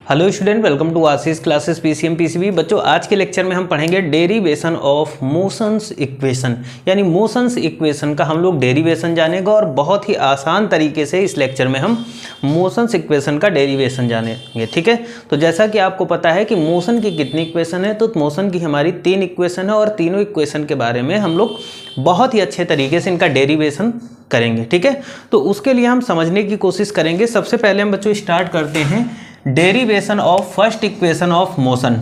Hello student, welcome to Ashish classes PCM PCB. बच्चों, आज के लेक्चर में हम पढ़ेंगे डेरिवेशन ऑफ मोशंस इक्वेशन, यानी मोशंस इक्वेशन का हम लोग डेरिवेशन जानेंगे और बहुत ही आसान तरीके से इस लेक्चर में हम मोशंस इक्वेशन का डेरिवेशन जानेंगे। ठीक है, तो जैसा कि आपको पता है कि मोशन की कितनी इक्वेशन है, तो मोशन की हमारी 3 इक्वेशन है और तीनों इक्वेशन के बारे में हम लोग बहुत ही अच्छे तरीके से इनका डेरिवेशन करेंगे। ठीक है, तो उसके लिए हम समझने की कोशिश करेंगे। सबसे पहले हम बच्चों स्टार्ट करते हैं derivation of first equation of motion.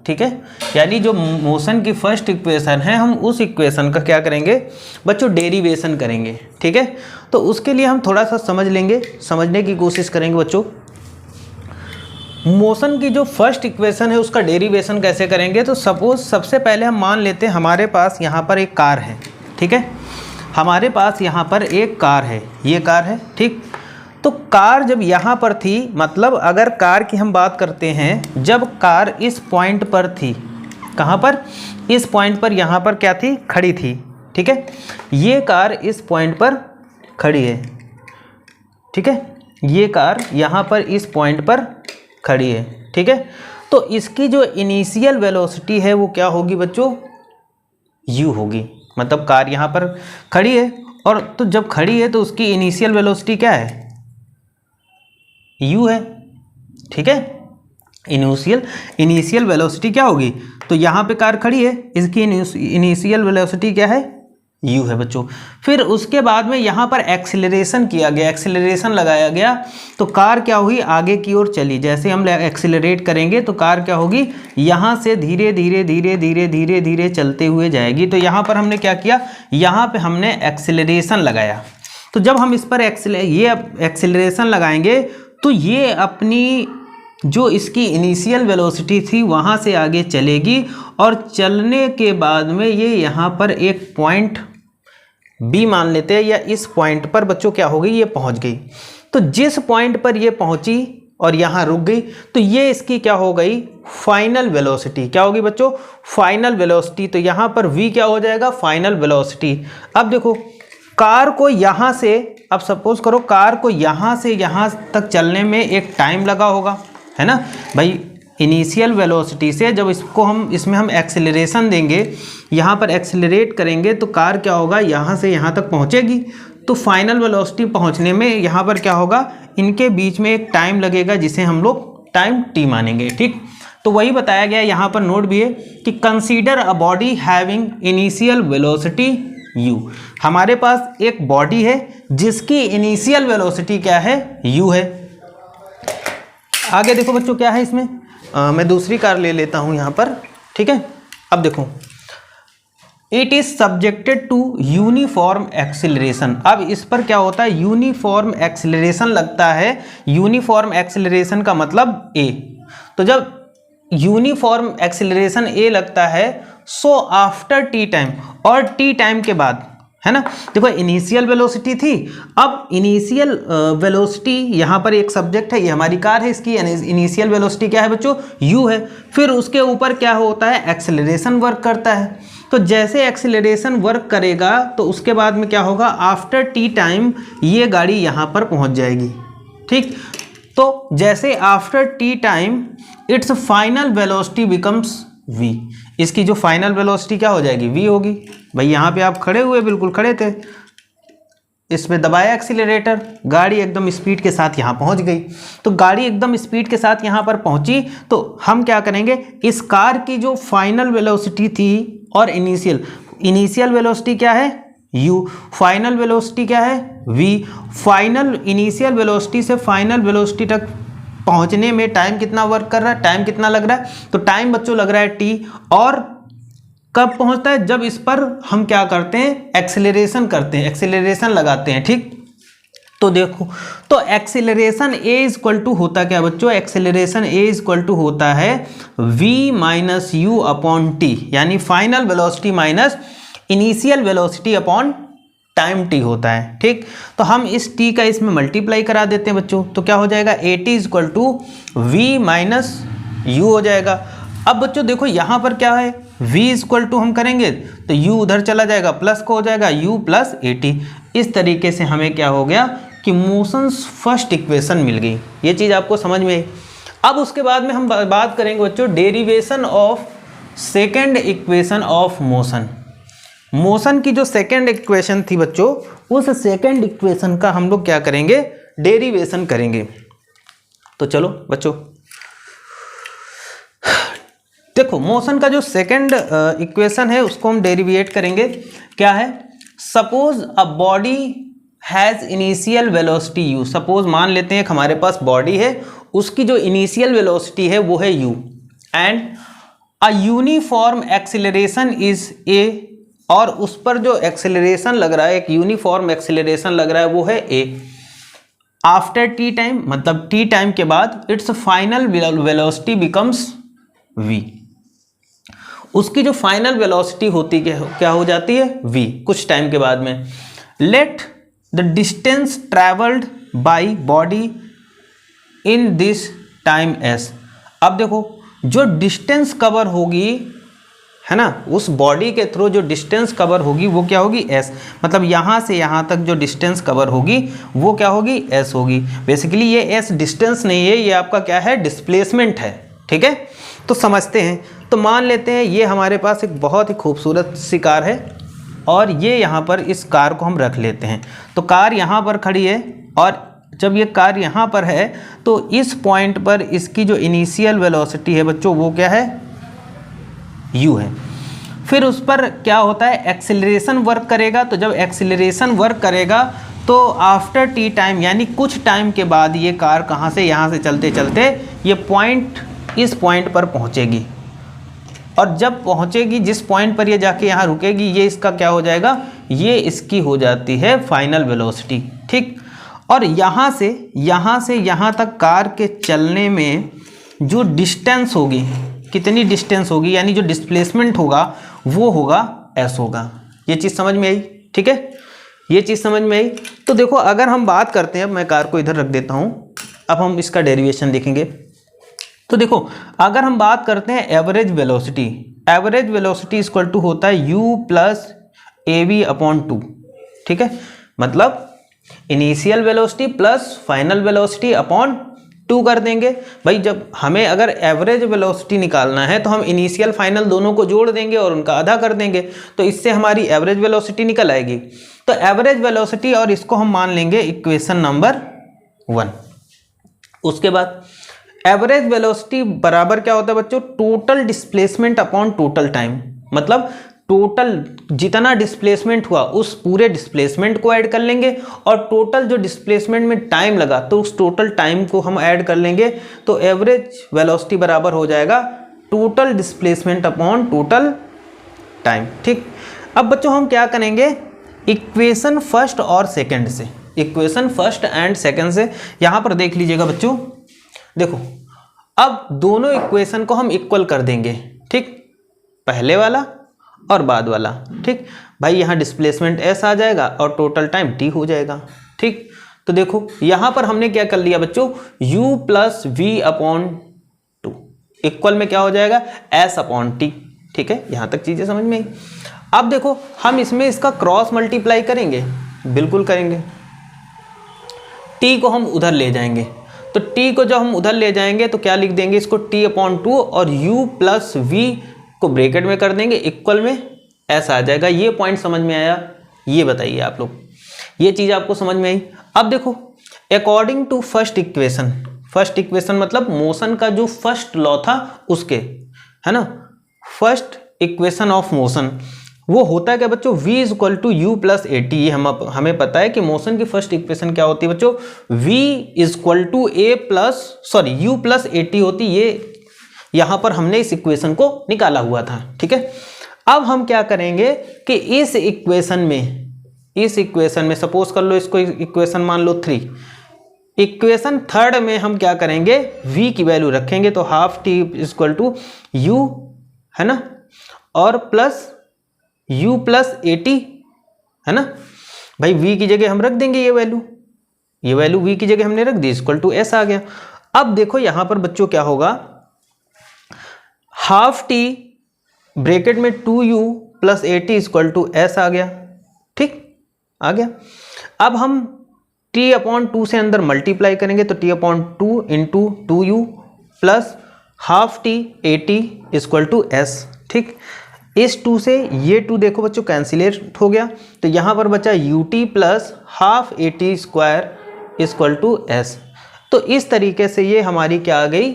ठीक है, यानी जो मोशन की फर्स्ट इक्वेशन है, हम उस इक्वेशन का क्या करेंगे बच्चों, डेरिवेशन करेंगे। ठीक है, तो उसके लिए हम थोड़ा सा समझने की कोशिश करेंगे बच्चों। मोशन की जो फर्स्ट इक्वेशन है उसका डेरिवेशन कैसे करेंगे। तो सपोज सबसे पहले हम मान लेते हैं हमारे पास यहाँ पर एक कार है। ठीक है, हमारे पास यहाँ पर एक कार है, ये कार है। ठीक, तो कार जब यहाँ पर थी, मतलब अगर कार की हम बात करते हैं, जब कार इस पॉइंट पर थी, कहाँ पर, इस पॉइंट पर, यहाँ पर क्या थी, खड़ी थी। ठीक है, ये कार इस पॉइंट पर खड़ी है। ठीक है, ये कार यहाँ पर इस पॉइंट पर खड़ी है। ठीक है, तो इसकी जो इनिशियल वेलोसिटी है वो क्या होगी बच्चों, u होगी। मतलब कार यहाँ पर खड़ी है और तो जब खड़ी है तो उसकी इनिशियल वेलोसिटी क्या है, u है। ठीक है, इनिशियल वेलोसिटी क्या होगी, तो यहाँ पे कार खड़ी है, इसकी इनिशियल वेलोसिटी क्या है, u है बच्चों। फिर उसके बाद में यहाँ पर एक्सीलरेशन किया गया, एक्सीलरेशन लगाया गया, तो कार क्या हुई, आगे की ओर चली। जैसे हम एक्सीलरेट करेंगे तो कार क्या होगी, यहाँ से धीरे धीरे धीरे धीरे धीरे धीरे चलते हुए जाएगी। तो यहाँ पर हमने क्या किया, यहाँ पे हमने एक्सीलरेशन लगाया। तो जब हम इस पर एक्सीलरेशन लगाएंगे तो ये अपनी जो इसकी इनिशियल वेलोसिटी थी वहाँ से आगे चलेगी और चलने के बाद में ये यहाँ पर एक पॉइंट बी मान लेते हैं, या इस पॉइंट पर बच्चों क्या हो गई, ये पहुँच गई। तो जिस पॉइंट पर ये पहुँची और यहाँ रुक गई, तो ये इसकी क्या हो गई, फाइनल वेलोसिटी। क्या होगी बच्चों, फाइनल वेलोसिटी। तो यहाँ पर v क्या हो जाएगा, फाइनल वेलोसिटी। अब देखो कार को यहाँ से, अब सपोज करो कार को यहाँ से यहाँ तक चलने में एक टाइम लगा होगा, है ना भाई। इनिशियल वेलोसिटी से जब इसमें हम एक्सेलरेशन देंगे, यहाँ पर एक्सेलरेट करेंगे तो कार क्या होगा, यहाँ से यहाँ तक पहुँचेगी। तो फाइनल वेलोसिटी पहुँचने में यहाँ पर क्या होगा, इनके बीच में एक टाइम लगेगा जिसे हम लोग टाइम t मानेंगे। ठीक, तो वही बताया गया, यहाँ पर नोट भी है कि consider a body having initial velocity u। हमारे पास एक बॉडी है जिसकी इनिशियल वेलोसिटी क्या है, u है। आगे देखो बच्चों क्या है इसमें, मैं दूसरी कार ले लेता हूं यहाँ पर। ठीक है, अब देखो, it is subjected to uniform acceleration. अब इस पर क्या होता है, यूनिफॉर्म एक्सीलरेशन लगता है। यूनिफॉर्म एक्सीलरेशन का मतलब a। तो जब यूनिफॉर्म एक्सीलरेशन a लगता है, सो आफ्टर t टाइम, और t टाइम के बाद, है ना। देखो इनिशियल वेलोसिटी थी, अब इनिशियल वेलोसिटी यहाँ पर एक सब्जेक्ट है, ये हमारी कार है, इसकी इनिशियल वेलोसिटी क्या है बच्चों, u है। फिर उसके ऊपर क्या होता है, एक्सेलरेशन वर्क करता है। तो जैसे एक्सेलरेशन वर्क करेगा तो उसके बाद में क्या होगा, आफ्टर t टाइम ये गाड़ी यहाँ पर पहुँच जाएगी। ठीक, तो जैसे after t time it's final velocity becomes v। इसकी जो फाइनल वेलोसिटी क्या हो जाएगी, v होगी। भाई यहाँ पे आप खड़े हुए, बिल्कुल खड़े थे, इसमें दबाया एक्सीलरेटर, गाड़ी एकदम स्पीड के साथ यहाँ पहुँच गई। तो गाड़ी एकदम स्पीड के साथ यहाँ पर पहुँची, तो हम क्या करेंगे, इस कार की जो फाइनल वेलोसिटी थी और इनिशियल वेलोसिटी क्या है, u, फाइनल वेलोसिटी क्या है, v। फाइनल इनिशियल वेलोसिटी से फाइनल वेलोसिटी तक पहुंचने में टाइम कितना वर्क कर रहा है, टाइम कितना लग रहा है, तो टाइम बच्चों लग रहा है t। और कब पहुंचता है, जब इस पर हम क्या करते हैं, एक्सेलरेशन करते हैं, एक्सेलरेशन लगाते हैं। ठीक, तो देखो, तो एक्सेलरेशन a इक्वल टू होता क्या बच्चों, एक्सेलरेशन a इक्वल टू होता है v minus u upon t, यानी final velocity minus initial velocity upon time t होता है। ठीक, तो हम इस t का इसमें मल्टीप्लाई करा देते हैं बच्चों, तो क्या हो जाएगा, at equal to v minus u हो जाएगा। अब बच्चों देखो यहाँ पर क्या है, v इक्वल टू हम करेंगे तो u उधर चला जाएगा, प्लस को हो जाएगा u प्लस at। इस तरीके से हमें क्या हो गया कि मोशंस फर्स्ट इक्वेशन मिल गई। ये चीज़ आपको समझ में आई। अब उसके बाद में हम बात करेंगे बच्चों derivation of second equation of motion. Motion की जो सेकेंड इक्वेशन थी बच्चों, उस सेकेंड इक्वेशन का हम लोग क्या करेंगे, डेरिवेशन करेंगे। तो चलो बच्चों देखो, मोशन का जो सेकेंड इक्वेशन है उसको हम डेरिवेट करेंगे। क्या है, suppose a body has initial velocity you. Suppose मान लेते हैं कि हमारे पास बॉडी है, उसकी जो इनिशियल वेलोसिटी है वो है u, and a uniform acceleration is a, और उस पर जो एक्सीलरेशन लग रहा है, एक यूनिफॉर्म एक्सीलरेशन लग रहा है, वो है a। आफ्टर टी टाइम, मतलब टी टाइम के बाद it's final velocity becomes v। उसकी जो फाइनल वेलोसिटी होती है क्या हो जाती है, v, कुछ टाइम के बाद में। Let the distance travelled by body in this time s। अब देखो जो डिस्टेंस कवर होगी, है ना, उस बॉडी के थ्रू जो डिस्टेंस कवर होगी वो क्या होगी, s। मतलब यहाँ से यहाँ तक जो डिस्टेंस कवर होगी वो क्या होगी, s होगी। बेसिकली ये s डिस्टेंस नहीं है, ये आपका क्या है, डिस्प्लेसमेंट है। ठीक है, तो समझते हैं। तो मान लेते हैं ये हमारे पास एक बहुत ही खूबसूरत सी कार है, और ये यहाँ पर इस कार को हम रख लेते हैं। तो कार यहाँ पर खड़ी है, और जब ये कार यहाँ पर है तो इस पॉइंट पर इसकी जो इनिशियल वेलोसिटी है बच्चों वो क्या है, u है। फिर उस पर क्या होता है, एक्सीलरेशन वर्क करेगा। तो जब एक्सीलरेशन वर्क करेगा तो आफ्टर टी टाइम, यानी कुछ टाइम के बाद ये कार कहाँ से, यहाँ से चलते चलते ये पॉइंट, इस पॉइंट पर पहुँचेगी, और जब पहुँचेगी जिस पॉइंट पर ये जाके यहाँ रुकेगी, ये इसका क्या हो जाएगा, ये इसकी हो जाती है फाइनल वेलोसिटी। ठीक, और यहाँ से यहाँ तक कार के चलने में जो डिस्टेंस होगी, कितनी डिस्टेंस होगी, यानी जो डिस्प्लेसमेंट होगा वो होगा s होगा। ये चीज़ समझ में आई। ठीक है, ये चीज़ समझ में आई। तो देखो अगर हम बात करते हैं, अब मैं कार को इधर रख देता हूँ, अब हम इसका डेरिवेशन देखेंगे। तो देखो अगर हम बात करते हैं average velocity, average velocity equal to होता है u प्लस av अपॉन 2। ठीक है, मतलब initial velocity plus final velocity upon 2 कर देंगे। भाई जब हमें अगर एवरेज वेलोसिटी निकालना है तो हम इनिशियल फाइनल दोनों को जोड़ देंगे और उनका आधा कर देंगे, तो इससे हमारी एवरेज वेलोसिटी निकल आएगी। तो एवरेज वेलोसिटी, और इसको हम मान लेंगे इक्वेशन नंबर 1। उसके बाद एवरेज वेलोसिटी बराबर क्या होता है बच्चों, total displacement upon total time. मतलब टोटल जितना डिस्प्लेसमेंट हुआ उस पूरे डिस्प्लेसमेंट को ऐड कर लेंगे, और टोटल जो डिस्प्लेसमेंट में टाइम लगा तो उस टोटल टाइम को हम ऐड कर लेंगे। तो एवरेज वेलोसिटी बराबर हो जाएगा total displacement upon total time. ठीक, अब बच्चों हम क्या करेंगे, इक्वेशन फर्स्ट और सेकंड से, इक्वेशन फर्स्ट एंड सेकंड से यहाँ पर देख लीजिएगा बच्चों। देखो अब दोनों इक्वेशन को हम इक्वल कर देंगे। ठीक, पहले वाला और बाद वाला। ठीक भाई, यहाँ डिस्प्लेसमेंट s आ जाएगा और टोटल टाइम t हो जाएगा। ठीक, तो देखो यहाँ पर हमने क्या कर लिया बच्चों, u plus v upon 2 equal में क्या हो जाएगा, s अपॉन t। ठीक है, यहाँ तक चीज़ें समझ में आई। अब देखो हम इसमें इसका क्रॉस मल्टीप्लाई करेंगे, बिल्कुल करेंगे। t को हम उधर ले जाएंगे, तो t को जब हम उधर ले जाएंगे तो क्या लिख देंगे इसको, t अपॉन 2, और u प्लस v को ब्रैकेट में कर देंगे, इक्वल में s आ जाएगा। ये पॉइंट समझ में आया, ये बताइए आप लोग, ये चीज़ आपको समझ में आई। अब देखो according to first equation, first equation मतलब मोशन का जो फर्स्ट लॉ था उसके, है ना, फर्स्ट इक्वेशन ऑफ मोशन, वो होता है क्या बच्चों, v equal to u plus a t. हमें पता है कि मोशन की फर्स्ट इक्वेशन क्या होती है बच्चों, v equal to u plus a t होती। ये यहाँ पर हमने इस इक्वेशन को निकाला हुआ था। ठीक है, अब हम क्या करेंगे कि इस इक्वेशन में सपोज कर लो इसको इक्वेशन मान लो 3, इक्वेशन थर्ड में हम क्या करेंगे, v की वैल्यू रखेंगे, तो half t equal to u, है ना, और plus u plus a t, है ना। भाई v की जगह हम रख देंगे ये वैल्यू v की जगह हमने रख दी, इक्वल टू s आ गया। अब देखो यहाँ पर बच्चों क्या होगा, हाफ टी ब्रैकेट में 2u plus a t equal to s आ गया। ठीक, आ गया। अब हम t अपॉन 2 से अंदर मल्टीप्लाई करेंगे, तो t upon 2 into 2u plus half t a t equal to s. ठीक, इस 2 से ये 2 देखो बच्चों कैंसिलेट हो गया, तो यहाँ पर बचा u t plus half a t square equal to s. तो इस तरीके से ये हमारी क्या आ गई,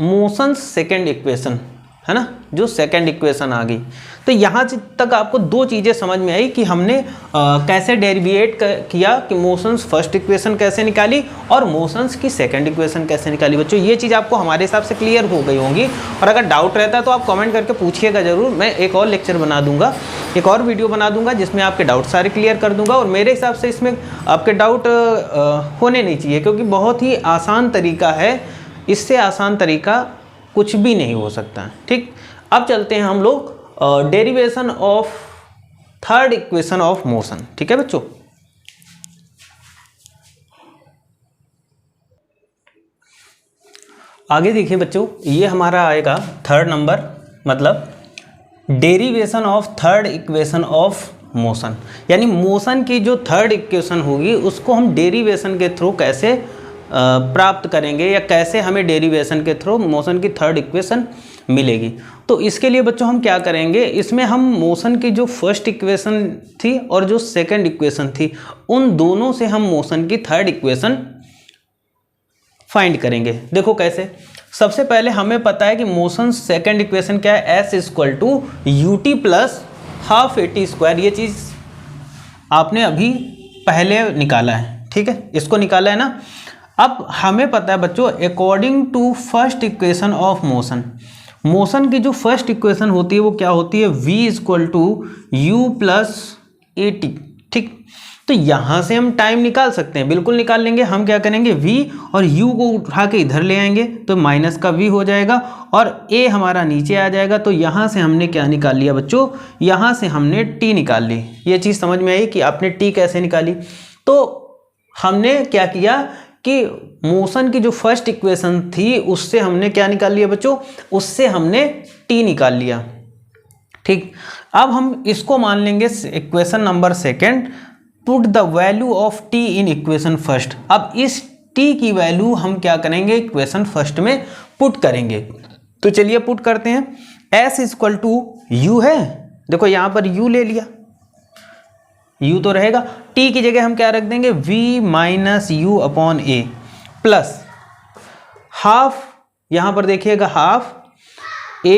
मोशन सेकेंड इक्वेशन है ना, जो सेकेंड इक्वेशन आ गई। तो यहाँ तक आपको 2 चीज़ें समझ में आई कि हमने कैसे डेरिवेट किया, कि मोशंस फर्स्ट इक्वेशन कैसे निकाली और मोशंस की सेकंड इक्वेशन कैसे निकाली। बच्चों ये चीज़ आपको हमारे हिसाब से क्लियर हो गई होंगी, और अगर डाउट रहता है तो आप कमेंट करके पूछिएगा ज़रूर। मैं एक और लेक्चर बना दूंगा, एक और वीडियो बना दूंगा जिसमें आपके डाउट सारे क्लियर कर दूंगा। और मेरे हिसाब से इसमें आपके डाउट होने नहीं चाहिए, क्योंकि बहुत ही आसान तरीका है, इससे आसान तरीका कुछ भी नहीं हो सकता है। ठीक, अब चलते हैं हम लोग derivation of third equation of motion. ठीक है बच्चों, आगे देखिए बच्चों, ये हमारा आएगा थर्ड नंबर, मतलब derivation of third equation of motion. यानी मोशन की जो थर्ड इक्वेशन होगी उसको हम डेरिवेशन के थ्रू कैसे प्राप्त करेंगे, या कैसे हमें डेरिवेशन के थ्रू मोशन की थर्ड इक्वेशन मिलेगी। तो इसके लिए बच्चों हम क्या करेंगे, इसमें हम मोशन की जो फर्स्ट इक्वेशन थी और जो सेकंड इक्वेशन थी, उन दोनों से हम मोशन की थर्ड इक्वेशन फाइंड करेंगे। देखो कैसे, सबसे पहले हमें पता है कि मोशन सेकंड इक्वेशन क्या है, s equal to u t plus half a t square. ये चीज़ आपने अभी पहले निकाला है, ठीक है, इसको निकाला है ना। अब हमें पता है बच्चों, according to first equation of motion, motion की जो फर्स्ट इक्वेशन होती है वो क्या होती है, v equal to u plus a t. ठीक, तो यहाँ से हम टाइम निकाल सकते हैं, बिल्कुल निकाल लेंगे। हम क्या करेंगे, v और u को उठा के इधर ले आएंगे तो माइनस का v हो जाएगा, और a हमारा नीचे आ जाएगा। तो यहाँ से हमने क्या निकाल लिया बच्चों, यहाँ से हमने t निकाल ली। ये चीज़ समझ में आई कि आपने t कैसे निकाली। तो हमने क्या किया कि मोशन की जो फर्स्ट इक्वेशन थी उससे हमने क्या निकाल लिया बच्चों, उससे हमने t निकाल लिया। ठीक, अब हम इसको मान लेंगे equation number second, put the value of t in equation first. अब इस t की वैल्यू हम क्या करेंगे, इक्वेशन फर्स्ट में पुट करेंगे। तो चलिए पुट करते हैं। s इक्वल टू u है, देखो यहाँ पर u ले लिया, u तो रहेगा, t की जगह हम क्या रख देंगे, v minus you upon A plus half, यहाँ पर देखिएगा हाफ a,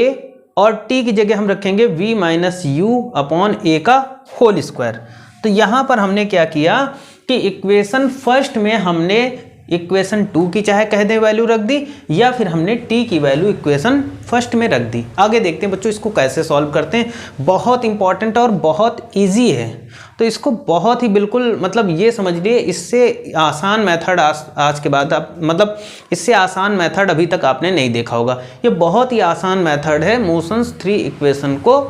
और t की जगह हम रखेंगे v माइनस यू अपॉन ए का होल स्क्वायर। तो यहाँ पर हमने क्या किया कि इक्वेशन फर्स्ट में हमने इक्वेशन 2 की चाहे कह दें वैल्यू रख दी, या फिर हमने t की वैल्यू इक्वेशन फर्स्ट में रख दी। आगे देखते हैं बच्चों इसको कैसे सॉल्व करते हैं। बहुत इंपॉर्टेंट और बहुत इजी है, तो इसको बहुत ही बिल्कुल मतलब ये समझ लिए, इससे आसान मेथड आज के बाद आप मतलब इससे आसान मेथड अभी तक आपने नहीं देखा होगा। ये बहुत ही आसान मेथड है मोशंस 3 इक्वेशन को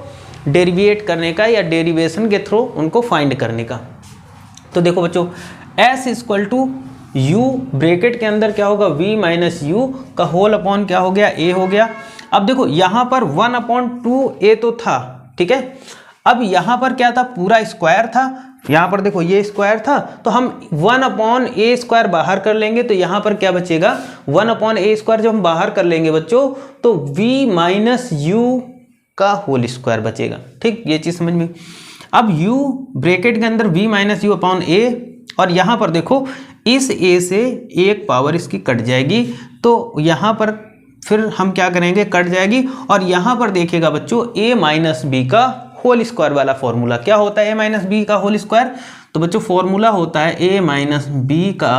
डेरिवेट करने का, या डेरिवेशन के थ्रू उनको फाइंड करने का। तो देखो बच्चों, s equal to u, bracket के अंदर क्या होगा, v माइनस यू का होल अपॉन क्या हो गया, a हो गया। अब देखो यहाँ पर 1/2a तो था, ठीक है। अब यहाँ पर क्या था, पूरा स्क्वायर था, यहाँ पर देखो ये स्क्वायर था, तो हम 1/a स्क्वायर बाहर कर लेंगे, तो यहाँ पर क्या बचेगा, 1/a स्क्वायर जब हम बाहर कर लेंगे बच्चों, तो v माइनस यू का होल स्क्वायर बचेगा। ठीक, ये चीज़ समझ में। अब u ब्रैकेट के अंदर v minus you upon a, और यहाँ पर देखो इस a से एक पावर इसकी कट जाएगी, तो यहाँ पर फिर हम क्या करेंगे, कट जाएगी। और यहाँ पर देखिएगा बच्चों a माइनस बी का होल स्क्वायर वाला फॉर्मूला क्या होता है, a माइनस बी का होल स्क्वायर। तो बच्चों फॉर्मूला होता है a माइनस बी का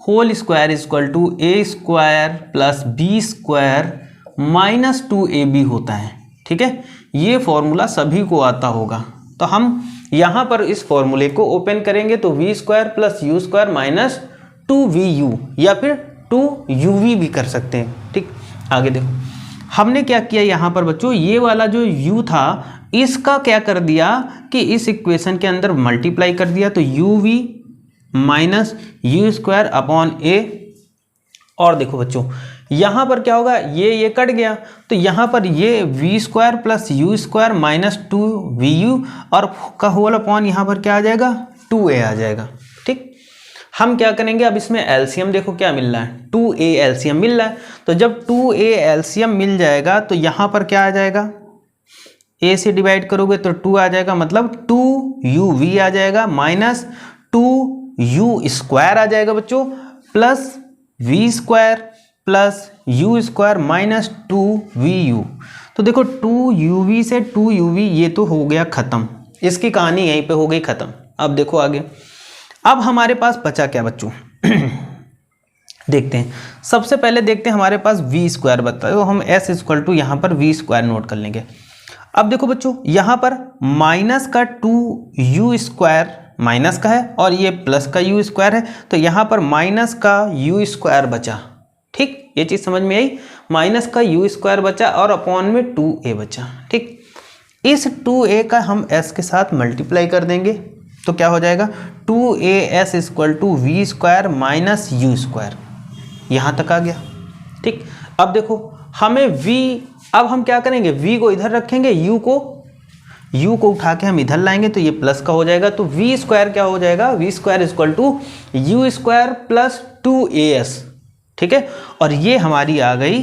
whole square equal to a square plus b square minus 2ab होता है। ठीक है, ये फॉर्मूला सभी को आता होगा। तो हम यहाँ पर इस फॉर्मूले को ओपन करेंगे, तो v square plus u square minus 2vu, या फिर 2uv भी कर सकते हैं। ठीक, आगे देखो हमने क्या किया यहाँ पर बच्चों, ये वाला जो u था इसका क्या कर दिया कि इस इक्वेशन के अंदर मल्टीप्लाई कर दिया, तो uv minus you square upon a। और देखो बच्चों यहाँ पर क्या होगा, ये कट गया, तो यहाँ पर ये v square plus u square minus 2vu और का होल अपॉन यहाँ पर क्या आ जाएगा, 2a आ जाएगा। ठीक, हम क्या करेंगे, अब इसमें एलसीएम देखो क्या मिल रहा है, 2a एलसीएम मिल रहा है। तो जब 2a एलसीएम मिल जाएगा तो यहाँ पर क्या आ जाएगा, a से डिवाइड करोगे तो 2 आ जाएगा, मतलब 2uv आ जाएगा माइनस 2u स्क्वायर आ जाएगा बच्चों, plus v square plus u square minus 2vu। तो देखो 2uv से 2uv ये तो हो गया ख़त्म, इसकी कहानी यहीं पे हो गई ख़त्म। अब देखो आगे, अब हमारे पास बचा क्या बच्चों देखते हैं। सबसे पहले देखते हैं हमारे पास v स्क्वायर बता, तो हम s इक्वल टू यहाँ पर v स्क्वायर नोट कर लेंगे। अब देखो बच्चों यहाँ पर माइनस का 2u स्क्वायर माइनस का है और ये प्लस का u स्क्वायर है, तो यहाँ पर माइनस का u स्क्वायर बचा। ठीक, ये चीज़ समझ में आई, माइनस का u स्क्वायर बचा और अपॉन में 2a बचा। ठीक, इस 2a का हम s के साथ मल्टीप्लाई कर देंगे तो क्या हो जाएगा, 2as equal to v square minus u square, यहाँ तक आ गया। ठीक, अब देखो हमें v, अब हम क्या करेंगे, v को इधर रखेंगे, u को उठा के हम इधर लाएंगे तो ये प्लस का हो जाएगा, तो v स्क्वायर क्या हो जाएगा, v square equal to u square plus 2as। ठीक है, और ये हमारी आ गई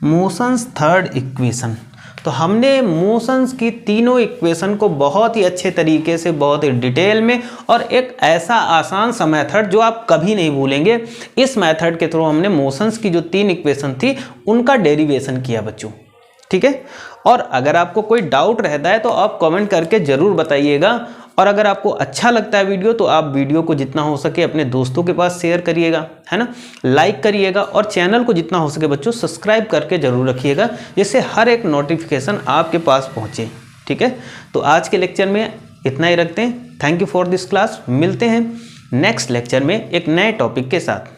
मोशंस थर्ड इक्वेशन। तो हमने मोशंस की तीनों इक्वेशन को बहुत ही अच्छे तरीके से, बहुत ही डिटेल में, और एक ऐसा आसान सा मेथड जो आप कभी नहीं भूलेंगे, इस मेथड के थ्रू हमने मोशंस की जो 3 इक्वेशन थी उनका डेरिवेशन किया बच्चों। ठीक है, और अगर आपको कोई डाउट रहता है तो आप कमेंट करके ज़रूर बताइएगा, और अगर आपको अच्छा लगता है वीडियो तो आप वीडियो को जितना हो सके अपने दोस्तों के पास शेयर करिएगा, है ना, लाइक करिएगा, और चैनल को जितना हो सके बच्चों सब्सक्राइब करके ज़रूर रखिएगा, जिससे हर एक नोटिफिकेशन आपके पास पहुँचे। ठीक है, तो आज के लेक्चर में इतना ही रखते हैं। Thank you for this class. मिलते हैं नेक्स्ट लेक्चर में एक नए टॉपिक के साथ।